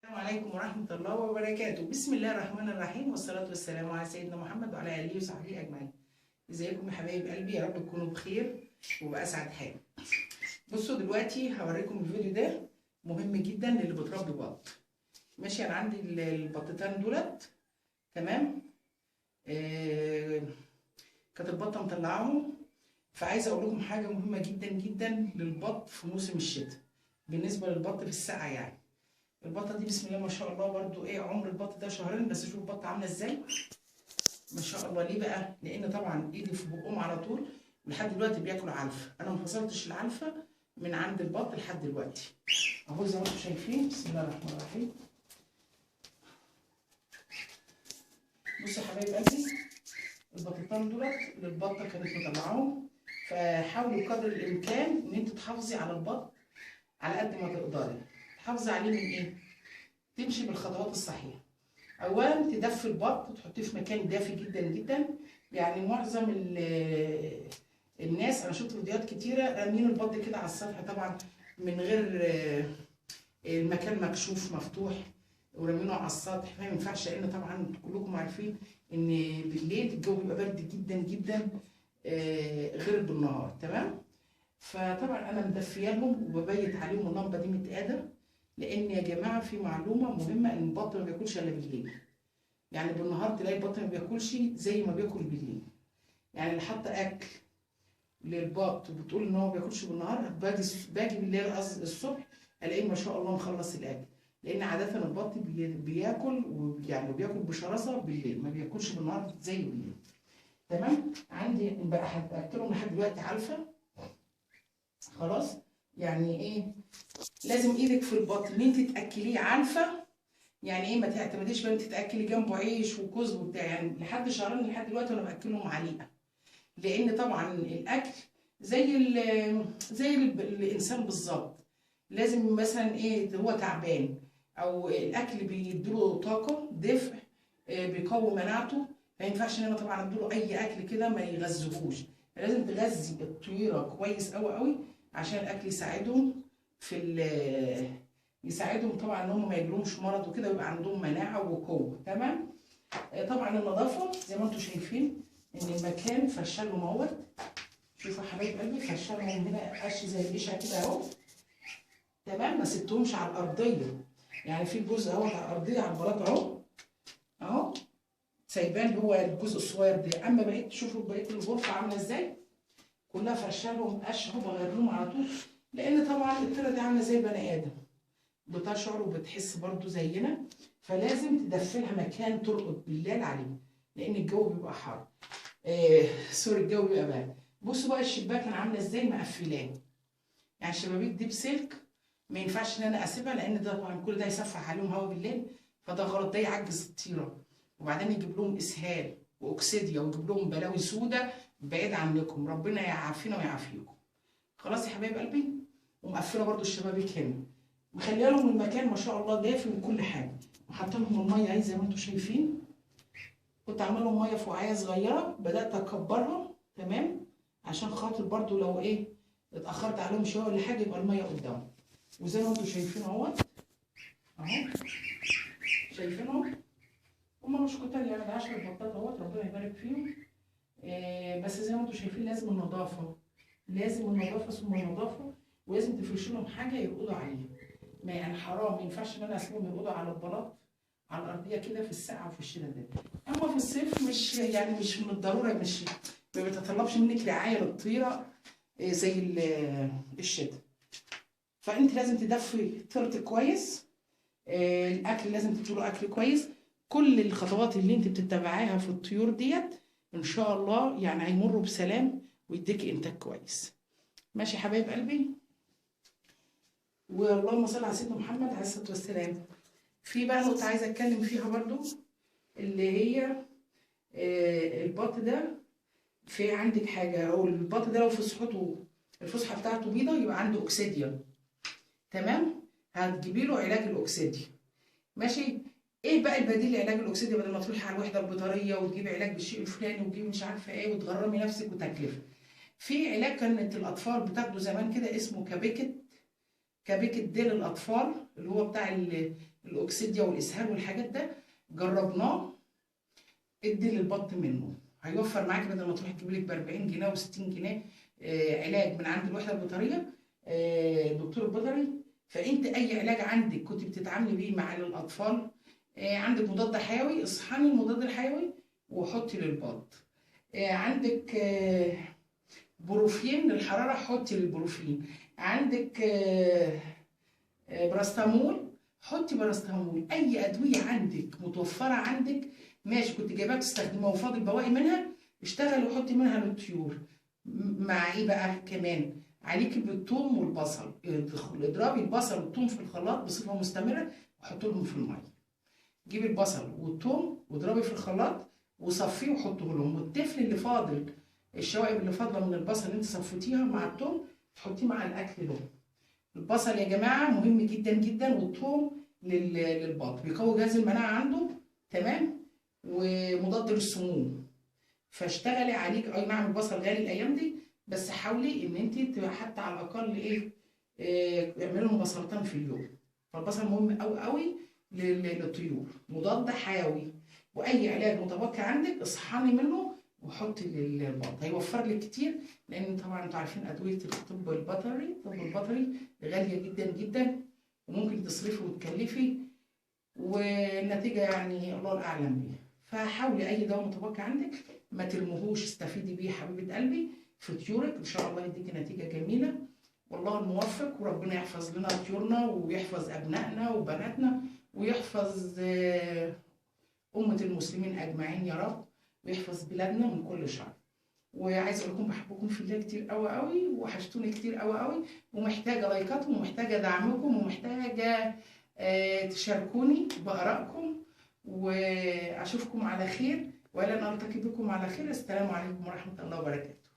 السلام عليكم ورحمة الله وبركاته. بسم الله الرحمن الرحيم، والصلاة والسلام على سيدنا محمد وعلى آله وصحبه أجمعين. ازيكم يا حبايب قلبي؟ يا رب تكونوا بخير وبأسعد حال. بصوا دلوقتي هوريكم الفيديو ده مهم جدا للي بتربي بط. ماشي، أنا عندي البطتين دولت تمام. كانت البطة مطلعاهم، فعايزة أقول لكم حاجة مهمة جدا جدا للبط في موسم الشتاء بالنسبة للبط في السقعة. يعني البطه دي بسم الله ما شاء الله برضو عمر البط ده شهرين بس. شوف البطه عامله ازاي ما شاء الله. ليه بقى؟ لان طبعا ايدي في بقهم على طول، ولحد دلوقتي بياكلوا علفه. انا ما فصلتش العلفه من عند البط لحد دلوقتي اهو زي ما انتم شايفين. بسم الله الرحمن الرحيم. بصوا يا حبايب قلبي، البطتين دولت اللي البطه كانت مطلعاهم، فحاولوا قدر الامكان ان انت تحافظي على البط على قد ما تقدري. تحافظي عليه من ايه؟ تمشي بالخطوات الصحيحه. اولا تدفي البط وتحطيه في مكان دافي جدا جدا. يعني معظم الناس، انا شفت فيديوهات كتيره رامين البط كده على السطح، طبعا من غير المكان مكشوف مفتوح، ورامينه على السطح. ما ينفعش، لان طبعا كلكم عارفين ان بالليل الجو بيبقى برد جدا جدا غير بالنهار. تمام. فطبعا انا مدفياهم وببيت عليهم اللمبه دي متقاده، لان يا جماعه في معلومه مهمه، ان البط ما بياكلش الا بالليل. يعني بالنهار تلاقي البط ما بياكلش زي ما بياكل بالليل. يعني اللي حاطه اكل للبط وبتقول ان هو ما بياكلش بالنهار، باجي بالليل الصبح الاقيه ما شاء الله مخلص الاكل. لان عاده البط بياكل، ويعني بياكل بشراسه بالليل، ما بياكلش بالنهار زي بالليل. تمام. عندي بقى هاكلهم لحد دلوقتي علفه. خلاص. يعني لازم ايدك في البط ان انت تاكليه علفه. يعني ما تعتمديش بقى انت تاكلي جنبه عيش وكوز وبتاع. يعني لحد شهرين لحد دلوقتي انا باكلهم عليقه، لان طبعا الاكل زي الانسان بالظبط. لازم مثلا هو تعبان، او الاكل بيديله طاقه دفء، بيقوي مناعته. ما ينفعش ان انا طبعا اديله اي اكل كده ما يغذيهوش. لازم تغذي الطيوره كويس قوي قوي عشان الاكل يساعدهم يساعدهم طبعا ان هم ما يجيلهمش مرض وكده، ويبقى عندهم مناعه وقوه. تمام. طبعا النظافه زي ما انتم شايفين ان المكان فرشاله موت. شوفوا يا حبايب قلبي، فرشالهم هنا قش زي القشع كده اهو. تمام. ما سبتهمش على الارضيه، يعني في جزء اهو على الارضيه على البلاط اهو سايبان هو الجزء الصغير ده. اما بقيت تشوفوا بقيه الغرفه عامله ازاي، كلها فرشالهم قش اهو، بغير لهم على طول. لان طبعا الطيره دي عامله زي بني ادم، بتشعر وبتحس برضو زينا، فلازم تدفلها مكان ترقد بالليل عليه، لان الجو بيبقى حار. سوري، الجو بيبقى بارد. بصوا بقى الشباك انا عامله ازاي مقفلاه. يعني الشبابيك دي بسلك، ما ينفعش ان انا اسيبها، لان ده طبعا كل ده يسفح عليهم هوا بالليل، فده غلط، ده يعجز الطيره، وبعدين يجيب لهم اسهال واكسيديا، ويجيب لهم بلاوي سودة بعيد عنكم. ربنا يعافينا ويعافيكم. خلاص يا حبايب قلبي. ومقفله برضو الشبابيك هنا، مخليه لهم المكان ما شاء الله دافي من كل حاجه. وحاطه لهم الميه اهي زي ما انتم شايفين. كنت عامله لهم ميه فوقعيه صغيره، بدات اكبرها. تمام. عشان خاطر برضو لو اتاخرت عليهم شويه ولا حاجه يبقى الميه قدامهم. وزي ما انتم شايفين اهو شايفينهم. هم مش كتار، يعني ده 10 بطات اهوت، ربنا يبارك فيهم. بس زي ما انتم شايفين لازم النظافه، لازم النظافه ثم النظافه. ولازم تفرشوا لهم حاجه يرقدوا عليها. ما يعني حرام، ما ينفعش ان انا اسيبهم يرقدوا على البلاط على الارضيه كده في السقعه وفي الشتاء ده. اما في الصيف مش من الضروره، ما بيتطلبش منك رعايه للطيره زي الشتاء. فانت لازم تدفي طيرتك كويس. الاكل لازم تديله اكل كويس. كل الخطوات اللي انت بتتبعيها في الطيور ديت ان شاء الله يعني هيمروا بسلام ويديكي انتاج كويس. ماشي يا حبايب قلبي. واللهم صل على سيدنا محمد عليه الصلاه والسلام. في بقى نقطه عايزه اتكلم فيها برضو، اللي هي البط ده. في عندك حاجه، او البط ده لو فسحته الفسحه بتاعته بيضه يبقى عنده اوكسيديا. تمام. هتجيبي له علاج الاوكسيديا. ماشي. ايه بقى البديل لعلاج الاوكسيديا؟ بدل ما تروحي على الوحده البيطريه وتجيبي علاج بالشيء الفلاني وتجيبي مش عارفه وتغرمي نفسك وتكلفه. في علاج كانت الاطفال بتاخده زمان كده اسمه كابيكت. كابيكت ده للاطفال، اللي هو بتاع الاوكسيديا والاسهال والحاجات ده جربناه، ادي للبط منه، هيوفر معاكي بدل ما تروحي تجيبي لك ب 40 جنيه و60 جنيه علاج من عند الوحده البيطريه دكتور البيطري. فانت اي علاج عندك كنت بتتعاملي بيه مع الاطفال، عندك مضاد حيوي، اصحني المضاد الحيوي وحطي للبط. عندك بروفين للحراره، حطي للبروفين. عندك براستامول، حطي براستامول. اي ادويه عندك متوفره عندك ماشي، كنت جايباها تستخدمها وفاضل بواقي منها، اشتغلي وحطي منها للطيور. مع ايه بقى كمان؟ عليكي بالثوم والبصل، اضربي البصل والثوم في الخلاط بصفه مستمره وحطي لهم في الميه. جيبي البصل والثوم واضربي في الخلاط وصفيه وحطه لهم، والتفل اللي فاضل، الشوائب اللي فاضله من البصل اللي انت صفيتيها مع الثوم تحطيه مع الاكل ده. البصل يا جماعه مهم جدا جدا، والثوم للبط بيقوي جهاز المناعه عنده، تمام، ومضاد للسموم. فاشتغلي عليك. اي نعم البصل غالي الايام دي، بس حاولي ان انت تبقى حتى على الاقل اعملي لهم بصلتين في اليوم. فالبصل مهم قوي قوي للطيور، مضاد حيوي. واي علاج متبقي عندك اصحاني منه وحطي للبط، هيوفر لك كتير. لان طبعا انتوا عارفين ادويه الطب البيطري غاليه جدا جدا، وممكن تصرفي وتكلفي، والنتيجه يعني الله الاعلم بيها. فحاولي اي دواء متبقي عندك ما ترموهوش، استفيدي بيه حبيبه قلبي في طيورك، ان شاء الله يديكي نتيجه جميله. والله الموفق، وربنا يحفظ لنا طيورنا ويحفظ ابنائنا وبناتنا، ويحفظ امه المسلمين اجمعين يا رب، ويحفظ بلادنا من كل شر. وعايزه اقول لكم بحبكم في الله كتير قوي قوي، وحشتوني كتير قوي قوي، ومحتاجه لايكاتكم، ومحتاجه دعمكم، ومحتاجه تشاركوني بارائكم، واشوفكم على خير، والى ان التقي بكم على خير. السلام عليكم ورحمه الله وبركاته.